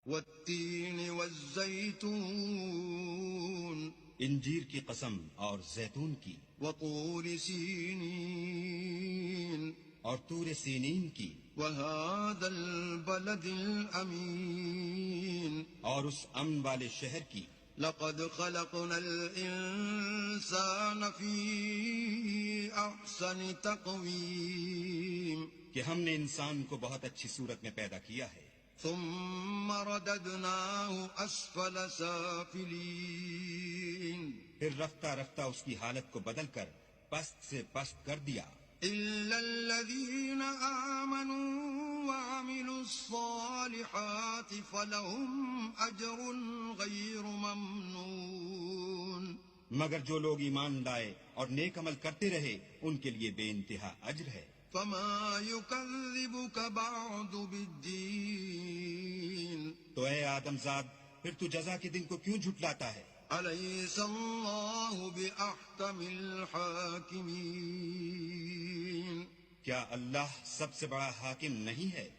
والتين والزيتون انجیر کی قسم اور زیتون کی، وطور سينين اور طور سینین کی، وهذا البلد الأمين اور اس امن والے شہر کی۔ لقد خلقنا الإنسان في أحسن تقويم کہ ہم نے انسان کو بہت اچھی صورت میں پیدا کیا ہے، ثم رددناه أسفل سافلين پھر رفتہ رفتہ اس کی حالت کو بدل کر پست سے پست کر دیا، إلا الذين آمنوا وعملوا الصالحات فلهم أجر غير ممنون مگر جو لوگ ایمان لائے اور نیک عمل کرتے رہے ان کے لیے بے انتہا اجر ہے۔ فما يكذبك بعد بالدين تو اے آدم زاد، پھر تو جزا کے دن کو کیوں جھٹلاتا ہے؟ أليس الله بأحكم الحاكمين کیا اللہ سب سے بڑا حاکم نہیں ہے؟